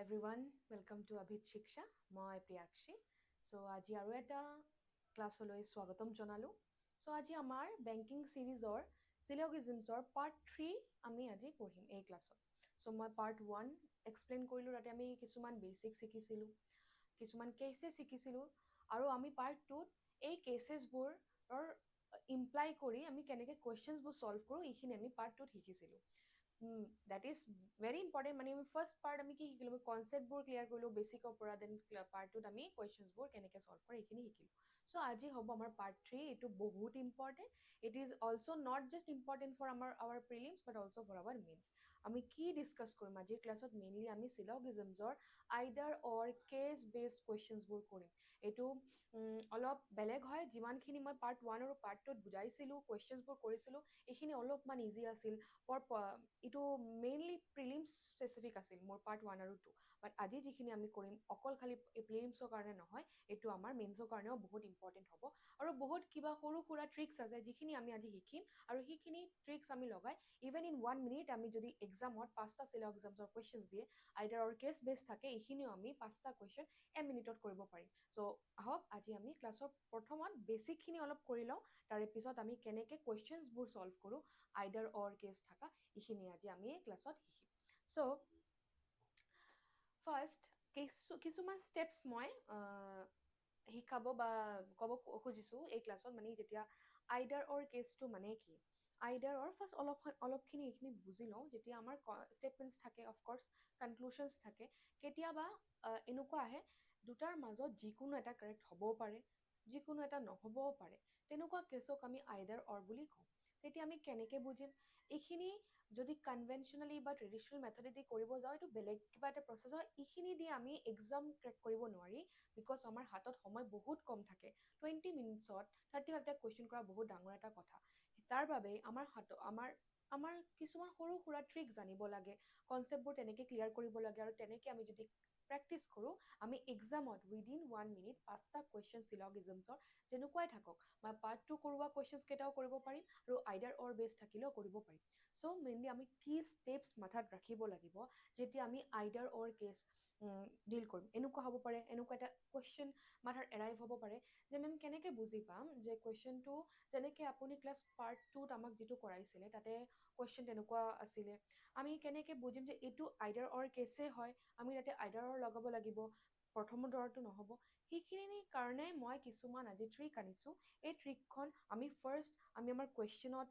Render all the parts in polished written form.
everyone, welcome to Abhit Shiksha. মই প্ৰিয়াক্ষী আজি আৰু এটা ক্লাছলৈ স্বাগতম জনালো আজি আমাৰ বেংকিং সিৰিজৰ চিলোগিজমছৰ পাৰ্ট 3 আমি আজি পঢ়িম এই ক্লাছত মই পাৰ্ট 1 এক্সপ্লেইন কৰিলো তাতে আমি কিছুমান বেসিক শিকিছিলো কিছুমান কেसेছ শিকিছিলো আৰু আমি পাৰ্ট 2 এই কেसेছবোৰ ইমপ্লাই কৰি আমি কেনেকৈ কোৱেশ্চনছবোৰ সলভ কৰো এইখিনি আমি পাৰ্ট 2 শিকিছিলো that is very important মানে আমি ফাৰ্স্ট পাৰ্ট আমি কি শিকিলো কনসেপ্টবোৰ ক্লিয়াৰ কৰিলো বেসিকৰ পৰা দেন পাৰ্ট 2ত আমি কোৱেশ্চনছবোৰ কেনেকৈ সলভ কৰে এইখিনি শিকিলো আজি হ'ব আমাৰ পাৰ্ট 3 এটো বহুত important it is also not just important for our prelims but also for our mains আমি কি ডিসকাস কৰিম আজিৰ ক্লাছত মেইনলি আমি সিলোগিজমছৰ আইদাৰ অৰ কেস বেসড কোৱেশ্চনছবোৰ কৰিম এটো অলপ বেলেগ হয় যিমানখিনি মই পাৰ্ট 1 আৰু পাৰ্ট 2ত বুজাইছিলো কোৱেশ্চনছবোৰ কৰিছিলো এইখিনি অলপমান ইজি আছিল ফৰ ইটো মেইনলি প্ৰিলিমছ স্পেচিফিক আছিল মোৰ পাৰ্ট 1 আৰু 2 বাট আজি যিখিনি আমি কৰিম অকল খালি প্ৰিলিমছৰ কাৰণে নহয় এটো আমাৰ মেইনছৰ কাৰণেও বহুত ইম্পৰ্টেন্ট হ'ব আৰু বহুত কিবা সৰু সুৰা ট্ৰিক্স আছে যিখিনি আমি আজি শিকিম আৰু সেইখিনি ট্ৰিক্স আমি লগাই ইভেন ইন 1 মিনিট আমি যদি এক্সামত পাঁচটা সিলোগিজমছৰ কোৱেশ্চনছ দিয়ে আইদাৰ অৰ কেস বেস থাকে এইখিনিও আমি পাঁচটা কোৱেশ্চন এ মিনিটত কৰিব পাৰিম আহক আজি আমি ক্লাছৰ প্ৰথমত বেসিকখিনি অলপ কৰি লওঁ তাৰে পিছত আমি কেনেকৈ কোৱেশ্চনছবোৰ সলভ কৰো আইদাৰ অৰ কেস থাকা এইখিনি আজি আমি ক্লাছত শিকিম ফাৰ্স্ট কিছুমান ষ্টেপছ মই শিকাব বা ক'ব খুজিছো এই ক্লাছত মানে যেতিয়া আইদাৰ অৰ কেছটো মানে কি আইদাৰ অৰ ফাৰ্স্ট অলপখিনি এইখিনি বুজি লওঁ যেতিয়া আমাৰ ষ্টেটমেণ্টছ থাকে অফক'ৰ্ছ কনক্লুশ্যনছ থাকে কেতিয়াবা এনেকুৱা আহে দুটাৰ মাজত যিকোনো এটা কাৰেক্ট হ'বও পাৰে যিকোনো এটা নহ'বও পাৰে তেনেকুৱা কেছক আমি আইদাৰ অৰ বুলি কওঁ তেতিয়া আমি কেনেকৈ বুজিম এইখিনি যদি কনভেনশ্যনেলি বা ট্ৰেডিশ্যনেল মেথডেদি কৰিব যাওঁ এইটো বেলেগ কিবা এটা প্ৰচেছ হয় এইখিনি দি আমি এক্সাম ক্ৰেক কৰিব নোৱাৰি বিকজ আমাৰ হাতত সময় বহুত কম থাকে 20 মিনিটছত 35টা কুৱেশ্যন কৰা বহুত ডাঙৰ এটা কথা তাৰ বাবে আমাৰ কিছুমান সৰু সুৰা ট্ৰিক জানিব লাগে কনচেপ্টবোৰ তেনেকৈ ক্লিয়াৰ কৰিব লাগে আৰু তেনেকৈ আমি যদি প্ৰেক্টিছ কৰোঁ আমি এক্সামত উইদিন 1 মিনিট পাঁচটা কুৱেশ্যন চিলোগিজমছৰ যেনেকুৱাই থাকক মই পাৰ্ট 2 কৰোৱা কুৱেশ্যনছ কেইটাও কৰিব পাৰিম আৰু আইদাৰ অৰ বেছ থাকিলেও কৰিব পাৰিম মেইনলি আমি কি ষ্টেপছ মাথাত ৰাখিব লাগিব যেতিয়া আমি আইদাৰ অৰ কেছ ডিল কৰিম এনেকুৱা হ'ব পাৰে এনেকুৱা এটা কুৱেশ্যন মাথাত এৰাইভ হ'ব পাৰে যে মেম কেনেকৈ বুজি পাম যে কুৱেশ্যনটো যেনেকৈ আপুনি ক্লাছ পাৰ্ট 2ত আমাক যিটো কৰাইছিলে তাতে কুৱেশ্যন তেনেকুৱা আছিলে আমি কেনেকৈ বুজিম যে এইটো আইদাৰ অৰ কেছে হয় আমি তাতে আইদাৰ অৰ লগাব লাগিব প্ৰথমৰ দৰটো নহ'ব সেইখিনিৰ কাৰণে মই কিছুমান আজি ট্ৰিক আনিছোঁ এই ট্ৰিকখন আমি ফাৰ্ষ্ট আমি আমাৰ কুৱেশ্যনত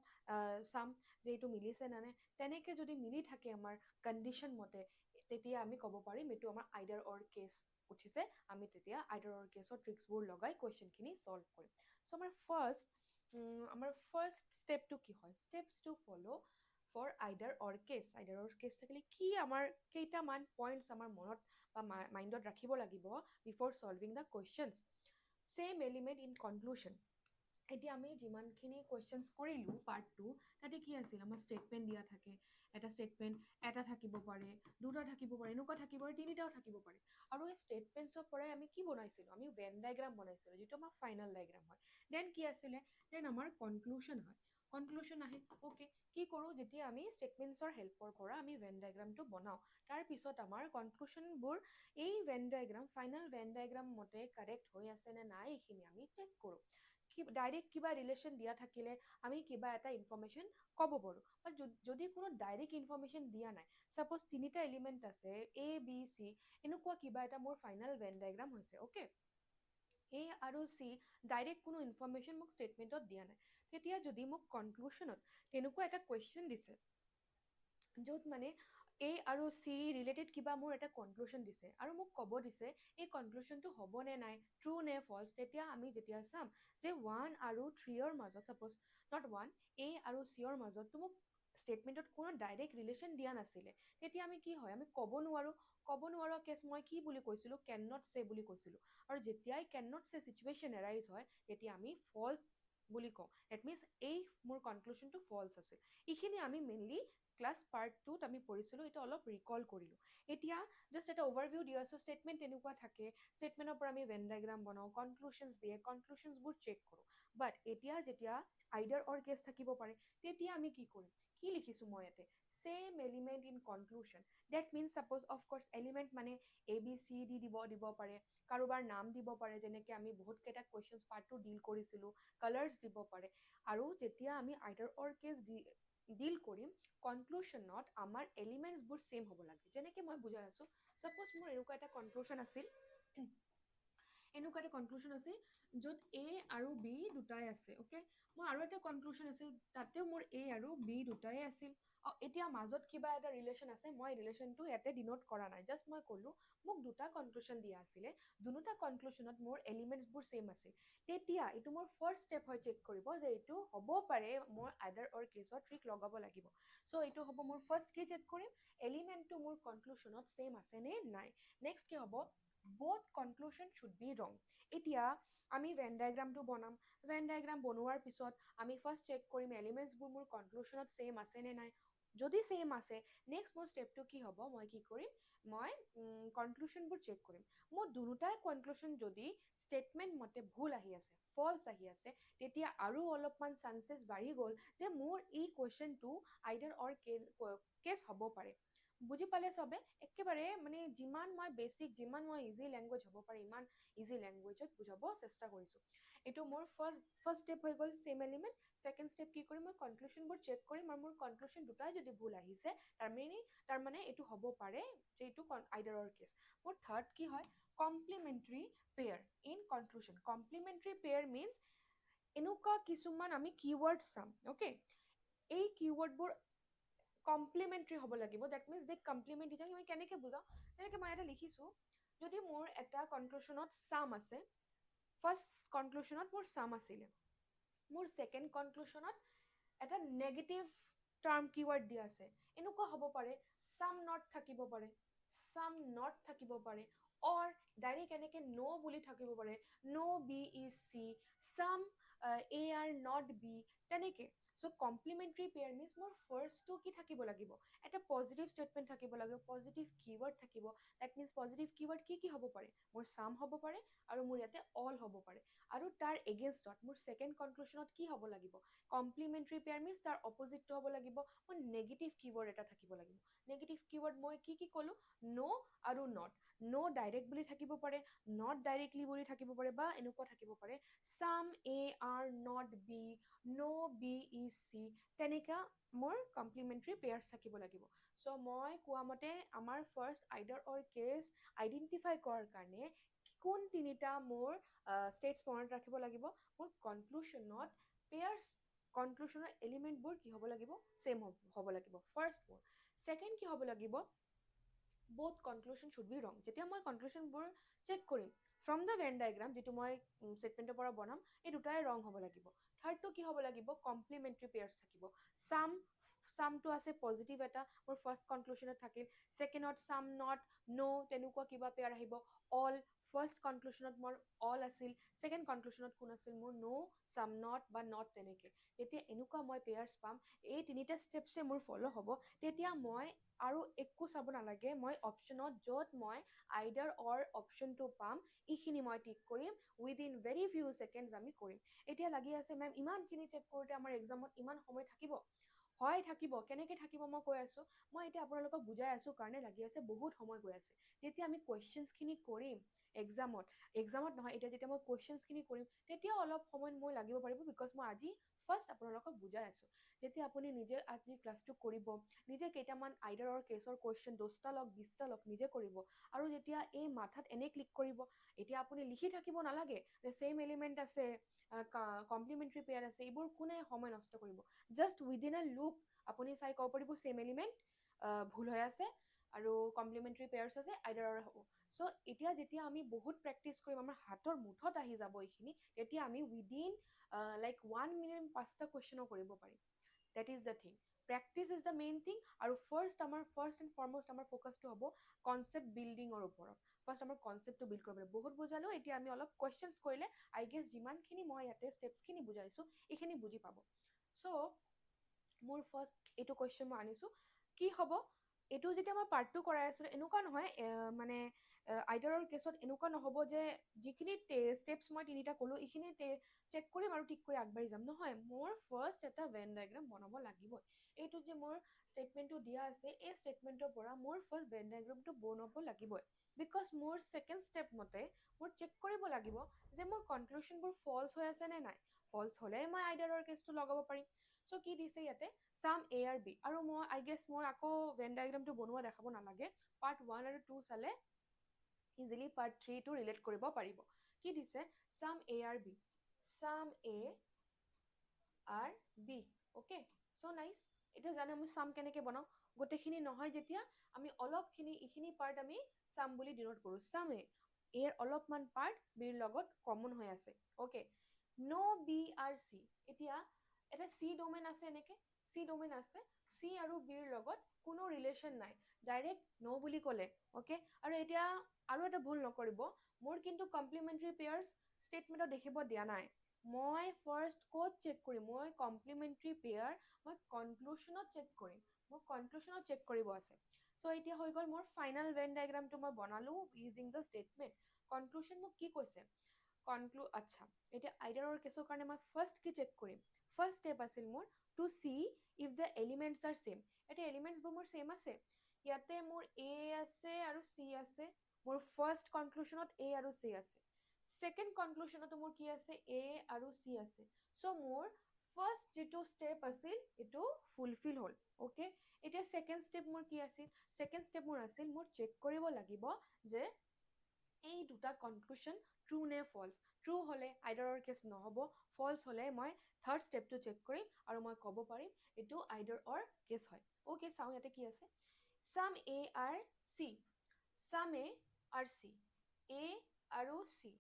চাম যে এইটো মিলিছে নে নাই তেনেকৈ যদি মিলি থাকে আমাৰ কণ্ডিশ্যন মতে তেতিয়া আমি ক'ব পাৰিম এইটো আমাৰ আইদাৰ অৰ কেছ উঠিছে আমি তেতিয়া আইদাৰ অৰ কেছৰ ট্ৰিক্সবোৰ লগাই কুৱেশ্যনখিনি সলভ কৰিম আমাৰ ফাৰ্ষ্ট ষ্টেপটো কি হয় steps to follow' for either or case থাকিলে কি আমাৰ কেইটামান পইণ্টছ আমাৰ মনত বা মাইণ্ডত ৰাখিব লাগিব before solving the questions same element in conclusion এতিয়া আমি যিমানখিনি কুৱেশ্যনছ কৰিলোঁ পাৰ্ট 2 তাতে কি আছিল আমাৰ ষ্টেটমেণ্ট দিয়া থাকে এটা ষ্টেটমেণ্ট এটা থাকিব পাৰে দুটা থাকিব পাৰে এনেকুৱা থাকিব পাৰে তিনিটাও থাকিব পাৰে আৰু এই ষ্টেটমেণ্টছৰ পৰাই আমি কি বনাইছিলোঁ আমি ভেন ডায়েগ্ৰাম বনাইছিলোঁ যিটো আমাৰ ফাইনেল ডায়েগ্ৰাম হয় দেন কি আছিলে দেন আমাৰ কনক্লুশ্যন হয় কনক্লুশ্যন আহে অ'কে কি কৰোঁ যেতিয়া আমি ষ্টেটমেণ্টছৰ হেল্পৰ পৰা আমি ভেন ডায়েগ্ৰামটো বনাওঁ তাৰপিছত আমাৰ কনক্লুশ্যনবোৰ এই Venn diagram final Venn diagram মতে কাৰেক্ট হৈ আছে নে নাই এইখিনি আমি চেক কৰোঁ ডাইৰেক্ট কিবা ৰিলেশ্যন দিয়া থাকিলে আমি কিবা এটা ইনফৰমেশ্যন ক'ব পাৰোঁ বাট যদি কোনো ডাইৰেক্ট ইনফৰমেশ্যন দিয়া নাই ছাপ'জ তিনিটা এলিমেণ্ট আছে এ বি চি এনেকুৱা কিবা এটা মোৰ ফাইনেল ভেন ডায়েগ্ৰাম হৈছে অ'কে এ আৰু চি ডাইৰেক্ট কোনো ইনফৰমেশ্যন মোক ষ্টেটমেণ্টত দিয়া নাই তেতিয়া যদি মোক কনক্লুশ্যনত তেনেকুৱা এটা কুৱেশ্যন দিছে য'ত মানে এ আৰু চি ৰিলেটেড কিবা মোৰ এটা কনক্লুশ্যন দিছে আৰু মোক ক'ব দিছে এই কনক্লুশ্যনটো হ'ব নে নাই ট্ৰু নে ফল্ছ তেতিয়া আমি যেতিয়া চাম যে 1 আৰু 3ৰ মাজত ছাপ'জ নট 1 এ আৰু চিৰ মাজততো মোক ষ্টেটমেণ্টত কোনো ডাইৰেক্ট ৰিলেশ্যন দিয়া নাছিলে তেতিয়া আমি কি হয় আমি ক'ব নোৱাৰা কেছ মই কি বুলি কৈছিলোঁ কেন নট চে বুলি কৈছিলোঁ আৰু যেতিয়াই কেন নট চে চিটুৱেশ্যন এৰাইজ হয় তেতিয়া আমি ফল্ছ বুলি কওঁ ডেট মিনছ এই মোৰ কনক্লুশ্যনটো ফল্ছ আছিল এইখিনি আমি মেইনলি ক্লাছ পাৰ্ট 2ত আমি পঢ়িছিলোঁ এইটো অলপ ৰিকল কৰিলোঁ এতিয়া জাষ্ট এটা অভাৰভিউ দি আছোঁ ষ্টেটমেণ্ট তেনেকুৱা থাকে ষ্টেটমেণ্টৰ পৰা আমি ভেন ডায়েগ্ৰাম বনাওঁ কনক্লুশ্যনছ দিয়ে কনক্লুশ্যনছবোৰ চেক কৰোঁ বাট এতিয়া যেতিয়া আইদাৰ অৰ কেছ থাকিব পাৰে তেতিয়া আমি কি কৰিম কি লিখিছোঁ মই ইয়াতে same element in conclusion. That means suppose of course element মানে A B C D দিব পাৰে, কাৰোবাৰ নাম দিব পাৰে, যেনেকৈ আমি বহুত কেইটা questions part 2 ডিল কৰিছিলোঁ, colors দিব পাৰে। আৰু যেতিয়া আমি either or case ডিল কৰিম, কনক্লুশ্যনত আমাৰ এলিমেণ্টছবোৰ ছেম হ'ব লাগে। যেনেকৈ মই বুজাই আছোঁ, ছাপ'জ মোৰ এনেকুৱা এটা কনক্লুশ্যন আছিল, এনেকুৱা এটা কনক্লুশ্যন আছিল য'ত A আৰু B দুটাই আছে, অ'কে। মোৰ আৰু এটা কনক্লুশ্যন আছিল, তাতেও মোৰ A আৰু B দুটাই আছিল। এতিয়া মাজত কিবা এটা ৰিলেশ্যন আছে, মই ৰিলেশ্যনটো ইয়াতে ডিনোট কৰা নাই, জাষ্ট মই ক'লোঁ মোক দুটা কনক্লুশ্যন দিয়া আছিলে, দুটা কনক্লুশ্যনত মোৰ এলিমেণ্টছবোৰ ছেম আছিল। তেতিয়া এইটো মোৰ ফাৰ্ষ্ট ষ্টেপ হয় চেক কৰিব যে এইটো হ'ব পাৰে মই আইডাৰ অৰ কেছৰ ট্ৰিক লগাব লাগিব। চ' এইটো হ'ব মোৰ ফাৰ্ষ্ট কি চেক কৰিম, এলিমেণ্টটো মোৰ কনক্লুশ্যনত ছেম আছে নে নাই। নেক্সট কি হ'ব, both conclusion should be wrong. এতিয়া আমি ভেন ডায়েগ্ৰামটো বনাম, ভেন ডায়েগ্ৰাম বনোৱাৰ পিছত আমি ফাৰ্ষ্ট চেক কৰিম এলিমেণ্টছবোৰ মোৰ কনক্লুশ্যনত ছেম আছে নে নাই। যদি ছেম আছে, নেক্সট মোৰ ষ্টেপটো কি হ'ব, মই কি কৰিম, মই কনক্লুশ্যনবোৰ চেক কৰিম। মোৰ দুটাই কনক্লুশ্যন যদি ষ্টেটমেণ্ট মতে ভুল আহি আছে, ফল্ছ আহি আছে, তেতিয়া আৰু অলপমান চান্সেছ বাঢ়ি গ'ল যে মোৰ এই কুৱেশ্যনটো আইডাৰ অৰ কেছ হ'ব পাৰে। বুজি পালে চবে? একেবাৰে মানে যিমান মই বেছিক, যিমান মই ইজি লেংগুৱেজ হ'ব পাৰে ইমান ইজি লেংগুৱেজত বুজাব চেষ্টা কৰিছোঁ। এইটো মোৰ ফাৰ্ষ্ট ষ্টেপ হৈ গ'ল ছেম এলিমেণ্ট। ছেকেণ্ড ষ্টেপ কি কৰিম, মই কনক্লুশ্যনবোৰ চেক কৰিম, আৰু মোৰ কনক্লুশ্যন দুটাই যদি ভুল আহিছে তাৰমানে এইটো হ'ব পাৰে যে এইটো আইডাৰৰ কেছ। মোৰ থাৰ্ড কি হয়, complementary pair in conclusion. Complementary pair means এনেকুৱা কিছুমান আমি কিৱৰ্ড চাম, অ'কে। এই কিৱৰ্ডবোৰ কমপ্লিমেণ্টাৰী হ'ব লাগিব, that means they complement each other. মই কেনেকৈ বুজাওঁ, যেনেকৈ মই এটা লিখিছোঁ, যদি মোৰ এটা কনক্লুশ্যনত চাম আছে, ফাৰ্ষ্ট কনক্লুশ্যনত মোৰ চাম আছিলে, মোৰ ছেকেণ্ড কনক্লুশ্যনত এটা নেগেটিভ টাৰ্ম কিৱৰ্ড দিয়া আছে, এনেকুৱা হ'ব পাৰে চাম নট থাকিব পাৰে, চাম নট থাকিব পাৰে, অৰ ডাইৰেক্ট এনেকৈ ন' বুলি থাকিব পাৰে, ন' B is C, some A are not B, তেনেকৈ। চ' কমপ্লিমেণ্টাৰী পেয়াৰ মিনছ মোৰ ফাৰ্ষ্টটো কি থাকিব লাগিব, এটা পজিটিভ ষ্টেটমেণ্ট থাকিব লাগিব, পজিটিভ কিৱৰ্ড থাকিব। ডেট মিনছ পজিটিভ কিৱৰ্ড কি হ'ব পাৰে, মোৰ চাম হ'ব পাৰে আৰু মোৰ ইয়াতে অল হ'ব পাৰে। আৰু তাৰ এগেইনষ্টত মোৰ ছেকেণ্ড কনক্লুশ্যনত কি হ'ব লাগিব, কমপ্লিমেণ্টাৰী পেয়াৰ মিনছ তাৰ অপজিটটো হ'ব লাগিব, মোৰ নেগেটিভ কিৱৰ্ড এটা থাকিব লাগিব। নেগেটিভ কিৱৰ্ড মই কি ক'লোঁ, ন' আৰু নট। ন' ডাইৰেক্ট বুলি থাকিব পাৰে, নট ডাইৰেক্টলি বুলি থাকিব পাৰে, বা এনেকুৱা থাকিব পাৰে some A are not B, no' B is C, তেনেকুৱা মোৰ কমপ্লিমেণ্টাৰী পেয়াৰ্ছ থাকিব লাগিব। চ' মই কোৱা মতে আমাৰ ফাৰ্ষ্ট আইডাৰ অৰ কেছ আইডেণ্টিফাই কৰাৰ কাৰণে কোন তিনিটা মোৰ ষ্টেটছ মনত ৰাখিব লাগিব, মোৰ কনক্লুশ্যনত পেয়াৰ্ছ, কনক্লুশ্যনৰ এলিমেণ্টবোৰ কি হ'ব লাগিব, ছেম হ'ব লাগিব, ফাৰ্ষ্ট মোৰ। ছেকেণ্ড কি হ'ব লাগিব, both conclusion should be wrong. যেতিয়া মই কনক্লুশ্যনবোৰ চেক কৰিম ফ্ৰম দ্য ভেন ডায়েগ্ৰাম, যিটো মই ষ্টেটমেণ্টৰ পৰা বনাম, এই দুটাই ৰং হ'ব লাগিব। থাৰ্ডটো কি হ'ব লাগিব, কমপ্লিমেণ্টাৰী পেয়াৰ্ছ থাকিব। চামটো আছে পজিটিভ এটা, মোৰ ফাৰ্ষ্ট কনক্লুশ্যনত থাকিল, ছেকেণ্ডত চাম নট, ন' তেনেকুৱা কিবা পেয়াৰ আহিব, অল, ফাৰ্ষ্ট কনক্লুশ্যনত মোৰ অল আছিল, ছেকেণ্ড কনক্লুশ্যনত কোন আছিল, মোৰ ন', চাম নট বা নট, তেনেকৈ। যেতিয়া এনেকুৱা মই পেয়াৰ্ছ পাম, এই তিনিটা ষ্টেপছে মোৰ ফ'ল' হ'ব, তেতিয়া মই আৰু একো চাব নালাগে, মই অপশ্যনত য'ত মই আইডাৰ অৰ অপশ্যনটো পাম, এইখিনি মই টিক কৰিম, উইদিন ভেৰি ফিউ ছেকেণ্ডছ আমি কৰিম। এতিয়া লাগি আছে মেম ইমানখিনি চেক কৰোঁতে আমাৰ এক্সামত ইমান সময় থাকিব? হয় থাকিব। কেনেকৈ থাকিব মই কৈ আছোঁ, মই এতিয়া আপোনালোকক বুজাই আছোঁ কাৰণে লাগি আছে বহুত সময় গৈ আছে। যেতিয়া আমি কুৱেশ্যনছখিনি কৰিম এক্সামত নহয়, এতিয়া যেতিয়া মই কুৱেশ্যনছখিনি কৰিম, তেতিয়াও অলপ সময় মোৰ লাগিব পাৰিব, বিকজ মই আজি ফাৰ্ষ্ট আপোনালোকক বুজাই আছোঁ। যেতিয়া আপুনি নিজে আজি ক্লাছটো কৰিব, নিজে কেইটামান আইডাৰ অৰ কেছৰ কুৱেশ্যন 10টা লওক 20টা লওক, নিজে কৰিব, আৰু যেতিয়া এই মাথাত এনে ক্লিক কৰিব, এতিয়া আপুনি লিখি থাকিব নালাগে যে ছেইম এলিমেণ্ট আছে, কমপ্লিমেণ্টাৰী পেয়াৰ আছে, এইবোৰ কোনে সময় নষ্ট কৰিব। জাষ্ট উইদিন এ লুক আপুনি চাই ক'ব পাৰিব ছেইম এলিমেণ্ট ভুল হৈ আছে, আৰু কমপ্লিমেণ্টাৰী পেয়াৰ্ছ আছে, আইডাৰ অৰ হ'ব। চ' এতিয়া যেতিয়া আমি বহুত প্ৰেক্টিচ কৰিম, আমাৰ হাতৰ মুঠত আহি যাব এইখিনি, তেতিয়া আমি উইদিন লাইক 1 মিনিট 5টা কুৱেশ্যনো কৰিব পাৰিম। That is the thing, practice is the main thing. আৰু ফাৰ্ষ্ট এণ্ড ফৰমষ্ট আমাৰ ফ'কাছটো হ'ব কনচেপ্ট বিল্ডিঙৰ ওপৰত। ফাৰ্ষ্ট আমাৰ কনচেপ্টটো বিল্ড কৰিব লাগিব। বহুত বুজালোঁ, এতিয়া আমি অলপ কুৱেশ্যনছ কৰিলে আই গেছ যিমানখিনি মই ইয়াতে ষ্টেপছখিনি বুজাইছোঁ এইখিনি বুজি পাব। চ' মোৰ ফাৰ্ষ্ট এইটো কুৱেশ্যন মই আনিছোঁ, কি হ'ব এইটো যেতিয়া মই পাৰ্ট 2 কৰাই আছিলোঁ এনেকুৱা নহয় মানে আইডাৰৰ কেছত এনেকুৱা নহ'ব যে যিখিনি ষ্টেপছ মই তিনিটা ক'লোঁ এইখিনি চেক কৰিম আৰু টিক কৰি আগবাঢ়ি যাম নহয় মোৰ ফাৰ্ষ্ট এটা ভেন ডায়েগ্ৰাম বনাব লাগিবই এইটো যে মোৰ ষ্টেটমেণ্টটো দিয়া আছে এই ষ্টেটমেণ্টৰ পৰা মোৰ ফাৰ্ষ্ট ভেন ডায়েগ্ৰামটো বনাব লাগিবই বিকজ মোৰ ছেকেণ্ড ষ্টেপ মতে মোৰ চেক কৰিব লাগিব যে মোৰ কনক্লুশ্যনবোৰ ফলছ হৈ আছে নে নাই ফলছ হ'লে মই আইডাৰৰ কেছটো লগাব পাৰিম চ' কি দিছে ইয়াতে চাম এ আৰু বি আৰু মই আই গেছ মই আকৌ ভেন ডায়েগ্ৰামটো বনোৱা দেখাব নালাগে পাৰ্ট 1 আৰু 2 চালে ইজিলি পাৰ্ট 3 টো ৰিলেট কৰিব পাৰিব কি দিছে চাম এ আৰু বি চাম এ আৰু বি অ'কে চ' নাইচ এতিয়া জানে আমি চাম কেনেকৈ বনাওঁ গোটেইখিনি নহয় যেতিয়া আমি অলপখিনি এইখিনি পাৰ্ট আমি চাম বুলি ডিনোট কৰোঁ চাম এৰ অলপমান পাৰ্ট বিৰ লগত কমন হৈ আছে অ'কে ন' বি আৰু চি এতিয়া এটা চি ডোমেইন আছে এনেকৈ চি ডোমেইন আছে চি আৰু বিৰ লগত কোনো ৰিলেশ্যন নাই ডাইৰেক্ট ন' বুলি ক'লে অ'কে আৰু এতিয়া আৰু এটা ভুল নকৰিব মোৰ কিন্তু কমপ্লিমেণ্টাৰী পেয়াৰ্ছ ষ্টেটমেণ্টত দেখিব দিয়া নাই মই ফাৰ্ষ্ট ক'ত চেক কৰিম মই কমপ্লিমেণ্টাৰী পেয়াৰ মই কনক্লুশ্যনত চেক কৰিম মোৰ কনক্লুশ্যনত চেক কৰিব আছে চ' এতিয়া হৈ গ'ল মোৰ ফাইনেল ভেন ডায়েগ্ৰামটো মই বনালোঁ ইউজিং দ্য ষ্টেটমেণ্ট কনক্লুশ্যন মোক কি কৈছে আচ্ছা এতিয়া আইডাৰৰ কেছৰ কাৰণে মই ফাৰ্ষ্ট কি চেক কৰিম ফাৰ্ষ্ট ষ্টেপ আছিল মোৰ to see if the elements are same এতিয়া এলিমেণ্টছবোৰ মোৰ ছেম আছে ইয়াতে মোৰ এ আছে আৰু চি আছে মোৰ ফাৰ্ষ্ট কনক্লুশ্যনত এ আৰু চি আছে ছেকেণ্ড কনক্লুশ্যনতো মোৰ কি আছে এ আৰু চি আছে চ' মোৰ ফাৰ্ষ্ট যিটো ষ্টেপ আছিল এইটো ফুলফিল হ'ল অ'কে এতিয়া ছেকেণ্ড ষ্টেপ মোৰ কি আছিল ছেকেণ্ড ষ্টেপ মোৰ আছিল মোৰ চেক কৰিব লাগিব যে এই দুটা কনক্লুশ্যন ট্ৰু নে ফলছ ট্ৰু হ'লে আইডাৰৰ কেছ নহ'ব ফলছ হ'লে মই থাৰ্ড ষ্টেপটো চেক কৰিম আৰু মই ক'ব পাৰিম এইটো আইডাৰ অৰ কেছ হয় অ'কে চাওঁ ইয়াতে কি আছে চাম A are C some A are C এ আৰু চি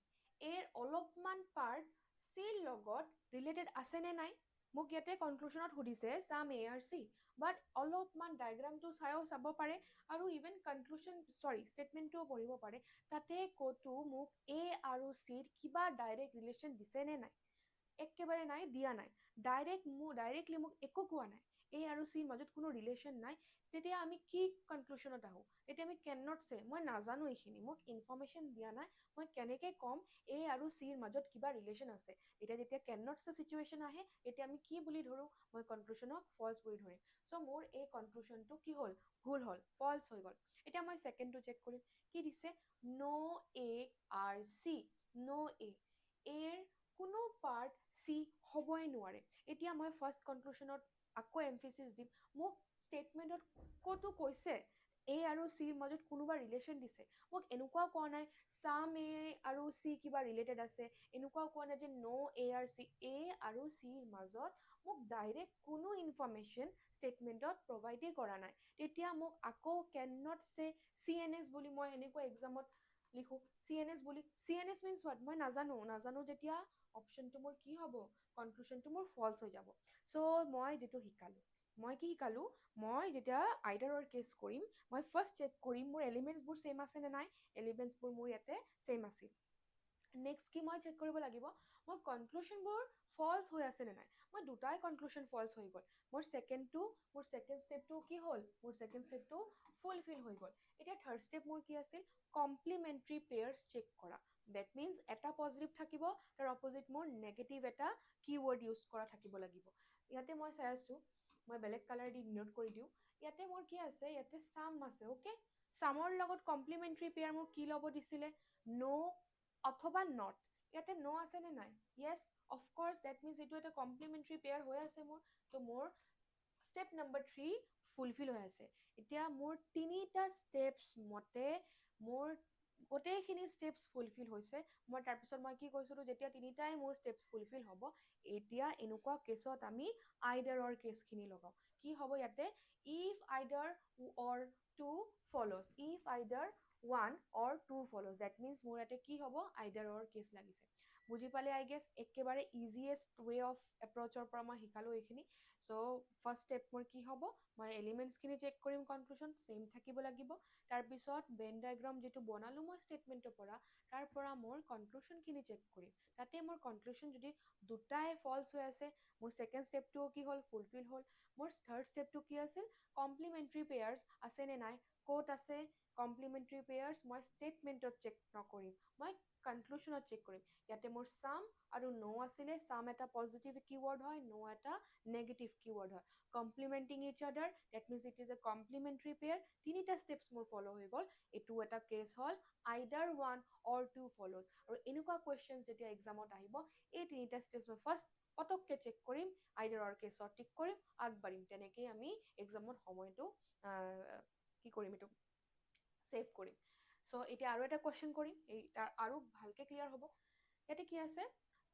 এৰ অলপমান পাৰ্ট চিৰ লগত ৰিলেটেড আছেনে নাই মোক ইয়াতে কনক্লুশ্যনত সুধিছে চাম এ আৰ চি বাট অলপমান ডায়েগ্ৰামটো চাব পাৰে আৰু ইভেন কনক্লুশ্যন ষ্টেটমেণ্টটোও পঢ়িব পাৰে তাতে ক'তো মোক এ আৰু চিৰ কিবা ডাইৰেক্ট ৰিলেশ্যন দিছে নে নাই একেবাৰে নাই দিয়া নাই ডাইৰেক্টলি মোক একো কোৱা নাই এ আৰু চিৰ মাজত কোনো ৰিলেশ্যন নাই তেতিয়া আমি কি কনক্লুশ্যনত আহোঁ তেতিয়া আমি কেন নট চে মই নাজানো এইখিনি মোক ইনফৰ্মেশ্যন দিয়া নাই মই কেনেকৈ ক'ম এ আৰু চিৰ মাজত কিবা ৰিলেশ্যন আছে এতিয়া যেতিয়া কেন নট চে চিটুৱেশ্যন আহে এতিয়া আমি কি বুলি ধৰোঁ মই কনক্লুশ্যনক ফলছ বুলি ধৰিম চ' মোৰ এই কনক্লুশ্যনটো কি হ'ল ভুল হ'ল ফলছ হৈ গ'ল এতিয়া মই ছেকেণ্ডটো চেক কৰিম কি দিছে ন' এ আৰ চি ন' এৰ কোনো পাৰ্ট চি হ'বই নোৱাৰে এতিয়া মই ফাৰ্ষ্ট কনক্লুশ্যনত আকৌ এমফেচিছ দিম মোক ষ্টেটমেণ্টত ক'তো কৈছে এ আৰু চিৰ মাজত কোনোবা ৰিলেশ্যন দিছে মোক এনেকুৱাও কোৱা নাই চাম এ আৰু চি কিবা ৰিলেটেড আছে এনেকুৱাও কোৱা নাই যে ন' এ আৰু চি এ আৰু চিৰ মাজত মোক ডাইৰেক্ট কোনো ইনফৰ্মেশ্যন ষ্টেটমেণ্টত প্ৰভাইডেই কৰা নাই তেতিয়া মোক আকৌ কেন নট চে চি এন এছ বুলি মই এনেকুৱা এক্সামত লিখোঁ চি এন এছ বুলি C N S means what মই নাজানো যেতিয়া অপশ্যনটো মোৰ কি হ'ব কনক্লুশ্যনটো মোৰ ফলছ হৈ যাব চ' মই যিটো শিকালোঁ মই কি শিকালোঁ মই যেতিয়া আইডাৰৰ কেছ কৰিম মই ফাৰ্ষ্ট চেক কৰিম মোৰ এলিমেণ্টছবোৰ ছেইম আছেনে নাই এলিমেণ্টছবোৰ মোৰ ইয়াতে ছেইম আছিল নেক্সট কি মই চেক কৰিব লাগিব মই কনক্লুশ্যনবোৰ ফলছ হৈ আছেনে নাই মই দুটাই কনক্লুশ্যন ফলছ হৈ গ'ল মোৰ ছেকেণ্ড ষ্টেপটো কি হ'ল মোৰ ছেকেণ্ড ষ্টেপটো ফুলফিল হৈ গ'ল এতিয়া থাৰ্ড ষ্টেপ মোৰ কি আছিল কমপ্লিমেণ্টাৰী পেয়াৰ্ছ চেক কৰা ডেট মিনছ এটা পজিটিভ থাকিব তাৰ অপজিট মোৰ নেগেটিভ এটা কিৱৰ্ড ইউজ কৰা থাকিব লাগিব ইয়াতে মই চাই আছোঁ মই বেলেগ কালাৰ দি ডিনোট কৰি দিওঁ ইয়াতে মোৰ কি আছে ইয়াতে চাম আছে অ'কে চামৰ লগত কমপ্লিমেণ্টাৰী পেয়াৰ মোৰ কি ল'ব দিছিলে ন' অথবা নট ইয়াতে ন' আছেনে নাই য়েছ অফক'ৰ্ছ ডেট মিনছ এইটো এটা কমপ্লিমেণ্টাৰী পেয়াৰ হৈ আছে মোৰ ত' মোৰ ষ্টেপ নম্বৰ 3 ফুলফিল হৈ আছে এতিয়া মোৰ তিনিটা ষ্টেপছ মতে মোৰ গোটেইখিনি ষ্টেপছ ফুলফিল হৈছে মই তাৰপিছত মই কি কৈছিলোঁ যেতিয়া তিনিটাই মোৰ ষ্টেপছ ফুলফিল হ'ব এতিয়া এনেকুৱা কেছত আমি আইডাৰৰ কেছখিনি লগাওঁ কি হ'ব ইয়াতে if either or two follows if either 1 or 2 follows that means মোৰ ইয়াতে কি হ'ব আইডাৰৰ কেছ লাগিছে বুজি পালে আই গেছ একেবাৰে ইজিয়েষ্ট ৱে অফ এপ্ৰ'চৰ পৰা মই শিকালোঁ এইখিনি চ' ফাৰ্ষ্ট ষ্টেপ মোৰ কি হ'ব মই এলিমেণ্টছখিনি চেক কৰিম কনক্লুশ্যন ছেইম থাকিব লাগিব তাৰপিছত বেন ডায়েগ্ৰাম যিটো বনালোঁ মই ষ্টেটমেণ্টৰ পৰা তাৰ পৰা মোৰ কনক্লুশ্যনখিনি চেক কৰিম তাতে মোৰ কনক্লুশ্যন যদি দুটাই ফল্ছ হৈ আছে মোৰ ছেকেণ্ড ষ্টেপটোও কি হ'ল ফুলফিল হ'ল মোৰ থাৰ্ড ষ্টেপটো কি আছিল কমপ্লিমেণ্টাৰী পেয়াৰ্ছ আছেনে নাই ক'ত আছে কমপ্লিমেণ্টাৰী পেয়াৰ্ছ মই ষ্টেটমেণ্টত চেক নকৰিম মই কনক্লুশ্যনত চেক কৰিম ইয়াতে মোৰ চাম আৰু ন' আছিলে চাম এটা পজিটিভ কিৱৰ্ড হয় ন' এটা নেগেটিভ কিৱৰ্ড হয় complementing each other that means it is a complementary pair তিনিটা ষ্টেপছ মোৰ ফ'ল' হৈ গ'ল এইটো এটা কেছ হ'ল আইডাৰ ওৱান অৰ টু ফ'ল'জ আৰু এনেকুৱা কুৱেশ্যন যেতিয়া এক্সামত আহিব এই তিনিটা ষ্টেপছ মই ফাৰ্ষ্ট পটককৈ চেক কৰিম আইডাৰৰ কেছত টিক কৰিম আগবাঢ়িম তেনেকেই আমি এক্সামত সময়টো কি কৰিম এইটো ছেভ কৰিম চ' এতিয়া আৰু এটা কুৱেশ্যন কৰিম এই তাৰ আৰু ভালকৈ ক্লিয়াৰ হ'ব ইয়াতে কি আছে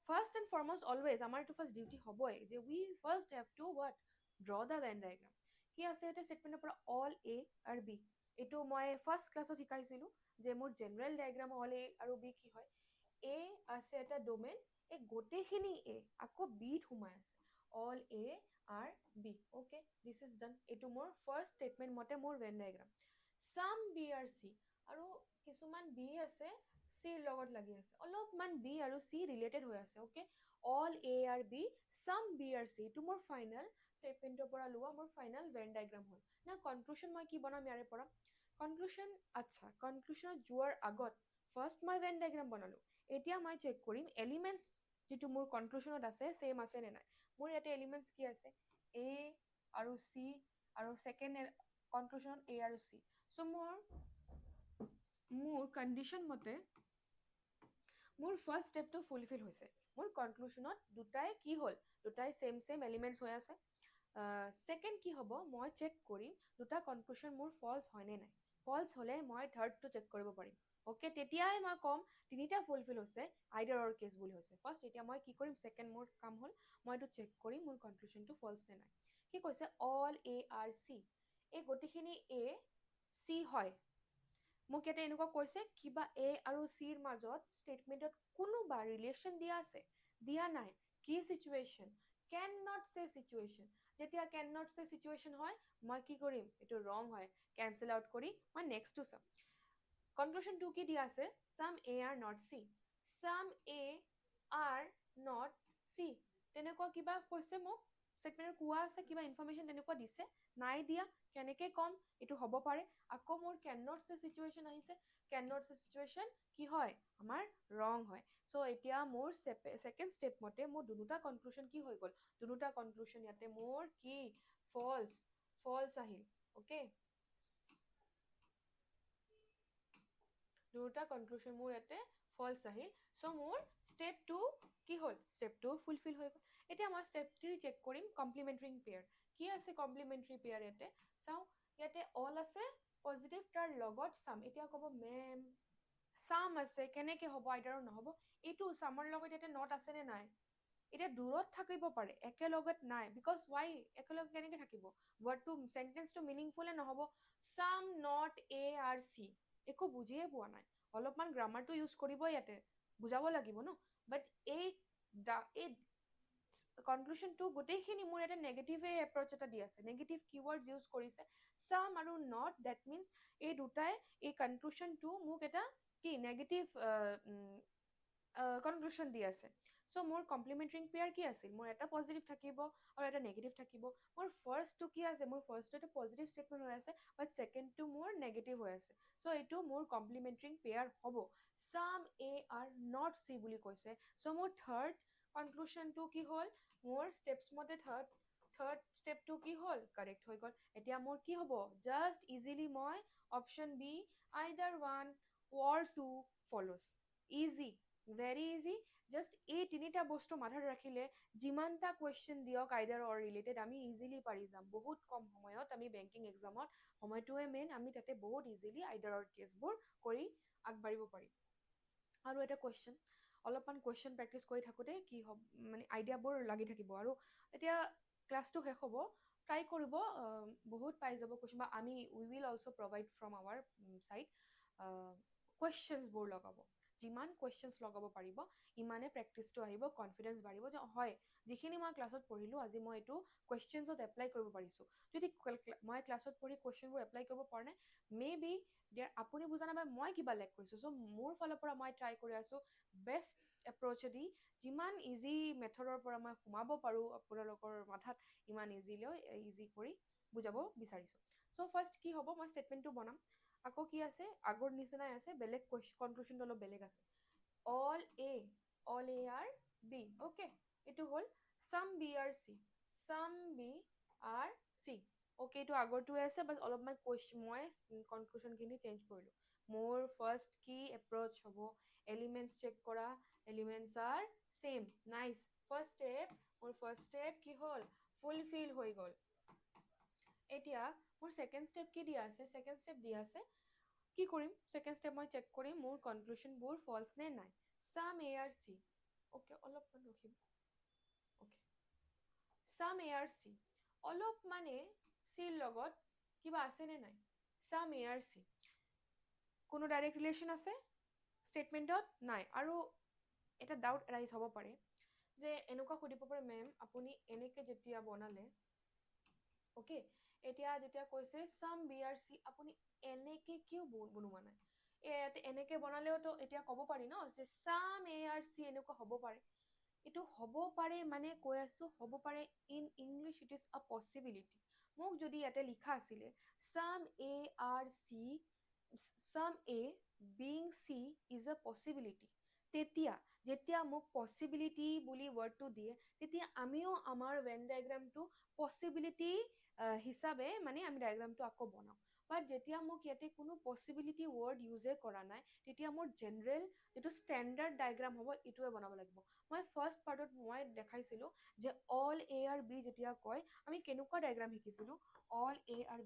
ফাৰ্ষ্ট এণ্ড ফৰমষ্ট অলৱেজ আমাৰ এইটো ফাৰ্ষ্ট ডিউটি হ'বই যে we first have to what draw the Venn diagram কি আছে ইয়াতে ষ্টেটমেণ্টৰ পৰা অল এ আৰু বি এইটো মই ফাৰ্ষ্ট ক্লাছত শিকাইছিলোঁ যে মোৰ জেনেৰেল ডায়েগ্ৰাম অল এ আৰু বি কি হয় এ আছে এটা ডোমেইন এই গোটেইখিনি এ আকৌ বিত সোমাই আছে all A are B okay this is done এইটো মোৰ ফাৰ্ষ্ট ষ্টেটমেণ্ট মতে মোৰ Venn diagram some B are C আৰু কিছুমান বি আছে চিৰ লগত লাগি আছে অলপমান বি আৰু চি ৰিলেটেড হৈ আছে okay all A are B চাম বি আৰ চি এইটো মোৰ ফাইনেল ষ্টেটমেণ্টৰ পৰা লোৱা মোৰ ফাইনেল ভেন ডায়েগ্ৰাম হ'ল না কনক্লুশ্যন মই কি বনাম ইয়াৰে পৰা কনক্লুশ্যন আচ্ছা কনক্লুশ্যনত যোৱাৰ আগত ফাৰ্ষ্ট মই ভেন ডায়েগ্ৰাম বনালোঁ এতিয়া মই চেক কৰিম এলিমেণ্টছ যিটো মোৰ কনক্লুশ্যনত আছে ছেইম আছে নে নাই মোৰ ইয়াতে এলিমেণ্টছ কি আছে এ আৰু চি আৰু ছেকেণ্ড কনক্লুশ্যনত এ আৰু চি চ' মোৰ কণ্ডিশ্যন মতে মোৰ ফাৰ্ষ্ট ষ্টেপটো ফুলফিল হৈছে মোৰ কনক্লুশ্যনত দুটাই কি হ'ল দুটাই ছেইম এলিমেণ্টছ হৈ আছে ছেকেণ্ড কি হ'ব মই চেক কৰিম দুটা কনক্লুশ্যন মোৰ ফল্ছ হয়নে নাই ফল্ছ হ'লে মই থাৰ্ডটো চেক কৰিব পাৰিম অ'কে তেতিয়াই মই ক'ম তিনিটা ফুলফিল হৈছে আইডাৰৰ কেছ বুলি হৈছে ফাৰ্ষ্ট এতিয়া মই কি কৰিম ছেকেণ্ড মোৰ কাম হ'ল মই এইটো চেক কৰিম মোৰ কনক্লুশ্যনটো ফল্ছ নে নাই কি কৈছে অল এ আৰ চি এই গোটেইখিনি এ চি হয় মোক ইয়াতে এনেকুৱা কৈছে কিবা এ আৰু চিৰ মাজত ষ্টেটমেণ্টত কোনোবা ৰিলেশ্যন দিয়া আছে দিয়া নাই কি চিটুৱেশ্যন কেন নট চে চিটুৱেশ্যন যেতিয়া কেন নট চে চিটুৱেশ্যন হয় মই কি কৰিম এইটো ৰং হয় কেঞ্চেল আউট কৰি মই নেক্সটটো চাম কনক্লুশ্যন টু কি দিয়া আছে চাম A are not C some A are not C তেনেকুৱা কিবা কৈছে মোক ষ্টেটমেণ্টত কোৱা আছে কিবা ইনফৰমেশ্যন তেনেকুৱা দিছে নাই দিয়া কেনেকৈ ক'ম এইটো হ'ব পাৰে আকৌ মোৰ কেন নট চে চিটুৱেশ্যন আহিছে কেন নট চে চিটুৱেশ্যন কি হয় আমাৰ ৰং হয় চ' এতিয়া মোৰ ছেকেণ্ড ষ্টেপ মতে মোৰ দুটা কনক্লুশ্যন কি হৈ গ'ল দুটা কনক্লুশ্যন ইয়াতে মোৰ কি ফল্ছ আহিল অ'কে দুটা কনক্লুশ্যন মোৰ ইয়াতে ফল্ছ আহিল চ' মোৰ ষ্টেপ টু কি হ'ল ষ্টেপ টু ফুলফিল হৈ গ'ল এতিয়া মই ষ্টেপ থ্ৰী চেক কৰিম কমপ্লিমেণ্টাৰী পেয়াৰ কি আছে কমপ্লিমেণ্টাৰী পেয়াৰ ইয়াতে চাওঁ ইয়াতে অল আছে পজিটিভ তাৰ লগত চাম এতিয়া ক'ব মেম চাম আছে কেনেকৈ হ'ব আইডাৰো নহ'ব এইটো চামৰ লগত ইয়াতে নট আছেনে নাই এতিয়া দূৰত থাকিব পাৰে একেলগত নাই বিকজ ৱাই একেলগে কেনেকৈ থাকিব ৱৰ্ডটো চেণ্টেন্সটো মিনিংফুলে নহ'ব চাম নট এ আৰ চি একো বুজিয়ে পোৱা নাই অলপমান গ্ৰামাৰটো ইউজ কৰিবই ইয়াতে বুজাব লাগিব ন বাট এই কনক্লুশ্যনটো গোটেইখিনি মোৰ ইয়াতে নেগেটিভে এপ্ৰ'চ এটা দি আছে নেগেটিভ কিৱৰ্ডছ ইউজ কৰিছে চাম আৰু নট ডেট মিনছ এই দুটাই এই কনক্লুশ্যনটো মোক এটা কি নেগেটিভ কনক্লুশ্যন দি আছে চ' মোৰ কমপ্লিমেণ্টাৰী পেয়াৰ কি আছিল মোৰ এটা পজিটিভ থাকিব আৰু এটা নেগেটিভ থাকিব মোৰ ফাৰ্ষ্টটো কি আছে মোৰ ফাৰ্ষ্টটো এটা পজিটিভ ষ্টেটমেণ্ট হৈ আছে বাট ছেকেণ্ডটো মোৰ নেগেটিভ হৈ আছে চ' এইটো মোৰ কমপ্লিমেণ্টাৰী পেয়াৰ হ'ব চাম এ আৰ নট চি বুলি কৈছে চ' মোৰ থাৰ্ড কনক্লুশ্যনটো কি হ'ল মোৰ ষ্টেপছ মতে থাৰ্ড ষ্টেপটো কি হ'ল কাৰেক্ট হৈ গ'ল এতিয়া মোৰ কি হ'ব জাষ্ট ইজিলি মই option B either one or two follows easy very easy just এই তিনিটা বস্তু মাথাত ৰাখিলে যিমানটা কুৱেশ্যন দিয়ক আইডাৰ অৰ ৰিলেটেড আমি ইজিলি পাৰি যাম বহুত কম সময়ত আমি বেংকিং এক্সামত সময়টোৱে মেইন আমি তাতে বহুত ইজিলি আইডাৰৰ কেছবোৰ কৰি আগবাঢ়িব পাৰিম আৰু এটা কুৱেশ্যন অলপমান কুৱেশ্যন প্ৰেক্টিচ কৰি থাকোঁতে কি হ'ব মানে আইডিয়াবোৰ লাগি থাকিব আৰু এতিয়া ক্লাছটো শেষ হ'ব ট্ৰাই কৰিব বহুত পাই যাব কুৱেশ্যন বা আমি we will also' provide from our side কুৱেশ্যনছবোৰ লগাব যিমান কুৱেশ্যনছ লগাব পাৰিব ইমানে প্ৰেক্টিচটো আহিব, কনফিডেঞ্চ বাঢ়িব যে হয় যিখিনি মই ক্লাছত পঢ়িলোঁ আজি মই এইটো কুৱেশ্যনছত এপ্লাই কৰিব পাৰিছোঁ। যদি মই ক্লাছত পঢ়ি কুৱেশ্যনবোৰ এপ্লাই কৰিব পৰা নাই, মে বি আপুনি বুজা নাপায় মই কিবা লেক কৰিছোঁ। চ' মোৰ ফালৰ পৰা মই ট্ৰাই কৰি আছোঁ বেষ্ট এপ্ৰ'চেদি যিমান ইজি মেথডৰ পৰা মই সোমাব পাৰোঁ আপোনালোকৰ মাথাত ইমান ইজি কৰি বুজাব বিচাৰিছোঁ। চ' ফাৰ্ষ্ট কি হ'ব, মই ষ্টেটমেণ্টটো বনাম। আকৌ কি আছে, আগৰ নিচিনাই আছে, বেলেগ কনক্লুশ্যনটো অলপ বেলেগ আছে। all A are B, okay, এইটো হ'ল some B are C, some B are C, okay, এইটো আগৰটোৱে আছে, বাছ অলপমান মই কনক্লুশ্যনখিনি চেঞ্জ কৰিলোঁ। মোৰ ফাৰ্ষ্ট কি এপ্ৰ'চ হ'ব, এলিমেণ্টছ চেক কৰা, এলিমেণ্টছ আৰ চেম, নাইচ। মোৰ ফাৰ্ষ্ট ষ্টেপ কি হ'ল, ফুলফিল হৈ গ'ল। এতিয়া মোৰ ছেকেণ্ড ষ্টেপ কি দিয়া আছে, ছেকেণ্ড ষ্টেপ দিয়া আছে কি কৰিম, ছেকেণ্ড ষ্টেপ মই চেক কৰিম মোৰ কনক্লুশ্যনবোৰ ফল্ছ নে নাই। চাম এ আৰ চি, অ'কে অলপমান ৰখিব, অ'কে চাম এ আৰ চি, অলপ মানে চিৰ লগত কিবা আছেনে নাই, চাম এ আৰ চি কোনো ডাইৰেক্ট ৰিলেশ্যন আছে ষ্টেটমেণ্টত নাই। আৰু এটা ডাউট ৰাইজ হ'ব পাৰে যে এনেকুৱা সুধিব পাৰে, মেম আপুনি এনেকৈ যেতিয়া বনালে, অ'কে এতিয়া যেতিয়া কৈছে চাম বি আৰ চি, আপুনি এনেকে কিয় বনোৱা নাই, এনেকে বনালেওতো এতিয়া ক'ব পাৰি ন যে চাম এ আৰ চি এনেকুৱা হ'ব পাৰে। এইটো হ'ব পাৰে মানে কৈ আছোঁ হ'ব পাৰে, in English it is a possibility. মোক যদি ইয়াতে লিখা আছিলে চাম A are C, some A being C is a possibility, তেতিয়া যেতিয়া মোক পচিবিলিটি বুলি ৱৰ্ডটো দিয়ে তেতিয়া আমিও আমাৰ ভেন ডায়েগ্ৰামটো পচিবিলিটি হিচাপে মানে আমি ডায়েগ্ৰামটো আকৌ বনাওঁ। বাট যেতিয়া মোক ইয়াতে কোনো পচিবিলিটি ৱৰ্ড ইউজে কৰা নাই তেতিয়া মোৰ জেনেৰেল যিটো ষ্টেণ্ডাৰ্ড ডায়েগ্ৰাম হ'ব এইটোৱে বনাব লাগিব। মই ফাৰ্ষ্ট পাৰ্টত মই দেখাইছিলোঁ যে অল এ আৰ বি যেতিয়া কয় আমি কেনেকুৱা ডায়েগ্ৰাম শিকিছিলোঁ, অল এ আৰ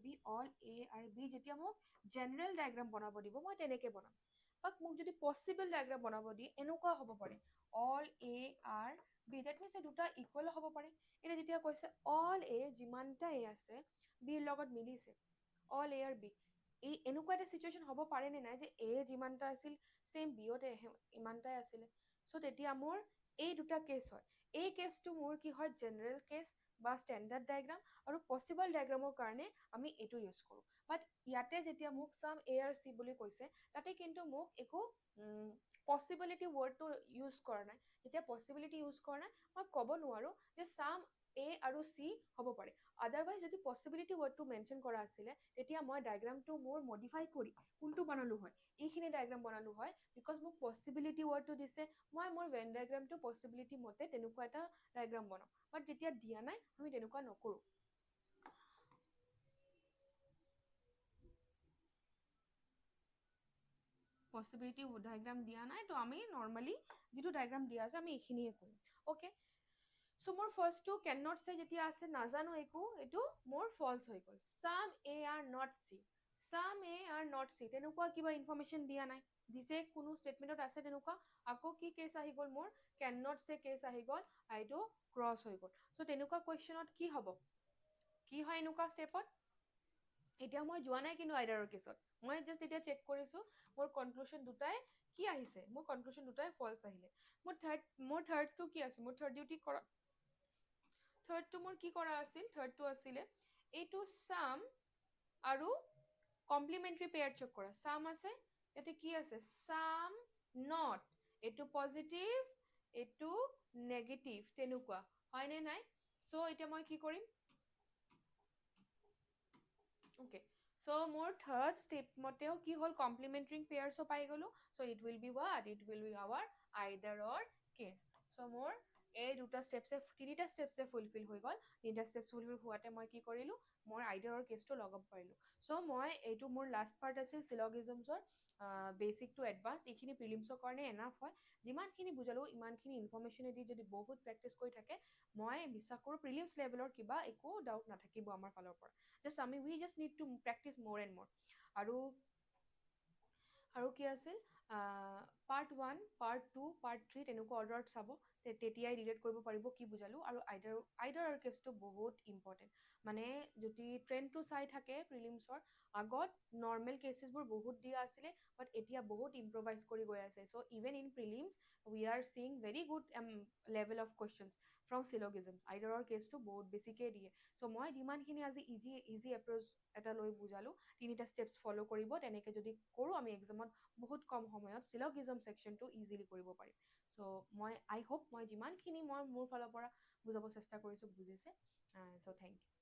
বি যেতিয়া মোক জেনেৰেল ডায়েগ্ৰাম বনাব দিব মই তেনেকৈ বনাম। বাট মোক যদি পচিবল ডায়েগ্ৰাম বনাব দিয়ে এনেকুৱা হ'ব পাৰে, all A are B, that means এই দুটা ইকুৱেল হ'ব পাৰে। এতিয়া যেতিয়া কৈছে অল এ যিমানটা এ আছে বিৰ লগত মিলিছে, অল এ আৰ বি, এই এনেকুৱা এটা চিটুৱেশ্যন হ'ব পাৰে নে নাই যে এ যিমানটা আছিল ছেইম বিয়তে ইমানটাই আছিলে। চ' তেতিয়া মোৰ এই দুটা কেছ হয়, এই কেছটো মোৰ কি হয় জেনেৰেল কেছ বা ষ্টেণ্ডাৰ্ড ডায়েগ্ৰাম, আৰু পচিবল ডায়েগ্ৰামৰ কাৰণে আমি এইটো ইউজ কৰোঁ। বাট ইয়াতে যেতিয়া মোক চাম এ আৰ চি বুলি কৈছে তাতে কিন্তু মোক একো পচিবিলিটি ৱৰ্ডটো ইউজ কৰা নাই। যেতিয়া পচিবিলিটি ইউজ কৰা নাই মই ক'ব নোৱাৰোঁ যে চাম এ আৰু চি হ'ব পাৰে। আদাৰৱাইজ যদি পচিবিলিটি ৱৰ্ডটো মেনশ্যন কৰা আছিলে তেতিয়া মই ডায়েগ্ৰামটো মোৰ মডিফাই কৰি কোনটো বনালোঁ হয়, এইখিনি ডায়েগ্ৰাম বনালোঁ হয়, বিকজ মোক পচিবিলিটি ৱৰ্ডটো দিছে, মই মোৰ ভেন ডায়েগ্ৰামটো পচিবিলিটি মতে তেনেকুৱা এটা ডায়েগ্ৰাম বনাওঁ। বাট যেতিয়া দিয়া নাই আমি তেনেকুৱা নকৰোঁ। পচিবিলিটি ডায়েগ্ৰাম দিয়া নাই তো আমি নৰ্মেলি যিটো ডায়েগ্ৰাম দিয়া আছে আমি এইখিনিয়ে কৰিম, অ'কে। চ' মোৰ ফাৰ্ষ্টটো কেন নট চে যেতিয়া আছে নাজানো একো, এইটো মোৰ ফল্ছ হৈ গ'ল। চাম A are not C, some A are not C তেনেকুৱা কিবা ইনফৰমেশ্যন দিয়া নাই, দিছে কোনো ষ্টেটমেণ্টত আছে তেনেকুৱা। আকৌ কি কেছ আহি গ'ল মোৰ, কেন নট চে কেছ আহি গ'ল, এইটো ক্ৰছ হৈ গ'ল। চ' তেনেকুৱা কুৱেশ্যনত কি হ'ব, কি হয় এনেকুৱা ষ্টেপত, এতিয়া মই যোৱা নাই কিন্তু আইডাৰৰ কেছত, মই জাষ্ট এতিয়া চেক কৰিছোঁ মোৰ কনক্লুশ্যন দুটাই কি আহিছে, মোৰ কনক্লুশ্যন দুটাই ফল্ছ আহিলে। মোৰ থাৰ্ডটো কি আছে, মোৰ থাৰ্ডটো মোৰ কি কৰা আছিল, থাৰ্ডটো আছিলে এইটো চাম আৰু কমপ্লিমেণ্টাৰী পেয়াৰ চেক কৰা। চাম আছে ইয়াতে কি আছে, চাম নট, এইটো পজিটিভ এইটো নেগেটিভ তেনেকুৱা হয়নে নাই। চ' এতিয়া মই কি কৰিম, অ'কে চ' মোৰ থাৰ্ড ষ্টেপ মতেও কি হ'ল কমপ্লিমেণ্টাৰী পেয়াৰ্ছো পাই গ'লোঁ। So' it will be what, it will be our either or case. So' মোৰ এই দুটা ষ্টেপছে তিনিটা ষ্টেপছে ফুলফিল হৈ গ'ল। তিনিটা ষ্টেপছ ফুলফিল হোৱাতে মই কি কৰিলোঁ, মই আইদাৰৰ কেছটো লগাব পাৰিলোঁ। চ' মই এইটো মোৰ লাষ্ট পাৰ্ট আছিল চিলগিজমছৰ বেচিক টু এডভান্স, এইখিনি প্ৰিলিমছৰ কাৰণে এনাফ হয়। যিমানখিনি বুজালোঁ ইমানখিনি ইনফৰমেশ্যনেদি যদি বহুত প্ৰেক্টিছ কৰি থাকে মই বিশ্বাস কৰোঁ প্ৰিলিমছ লেভেলৰ কিবা একো ডাউট নাথাকিব আমাৰ ফালৰ পৰা। উই জাষ্ট নিড টু প্ৰেক্টিছ মোৰ এণ্ড মোৰ। আৰু কি আছিল, পাৰ্ট 1, পাৰ্ট 2, পাৰ্ট 3 তেনেকুৱা অৰ্ডাৰত চাব, তেতিয়াই ৰিলেট কৰিব পাৰিব কি বুজালোঁ। আৰু আইডাৰ আৰু কেছটো বহুত ইম্পৰ্টেণ্ট। মানে যদি ট্ৰেণ্ডটো চাই থাকে প্ৰিলিমছৰ, আগত নৰ্মেল কেছেছবোৰ বহুত দিয়া আছিলে, বাট এতিয়া বহুত ইম্প্ৰভাইজ কৰি গৈ আছে। So' even in prelims we are seeing very good level of questions from syllogism. আইডাৰৰ কেছটো বহুত বেছিকৈ দিয়ে। চ' মই যিমানখিনি আজি ইজি এপ্ৰ'চ এটা লৈ বুজালোঁ, 3টা ষ্টেপছ ফ'ল' কৰিব, তেনেকৈ যদি কৰোঁ আমি এক্সামত বহুত কম সময়ত চিলগিজম ছেকশ্যনটো ইজিলি কৰিব পাৰিম। চ' আই হোপ মই যিমানখিনি মোৰ ফালৰ পৰা বুজাব চেষ্টা কৰিছোঁ বুজিছে। চ' থেংক ইউ।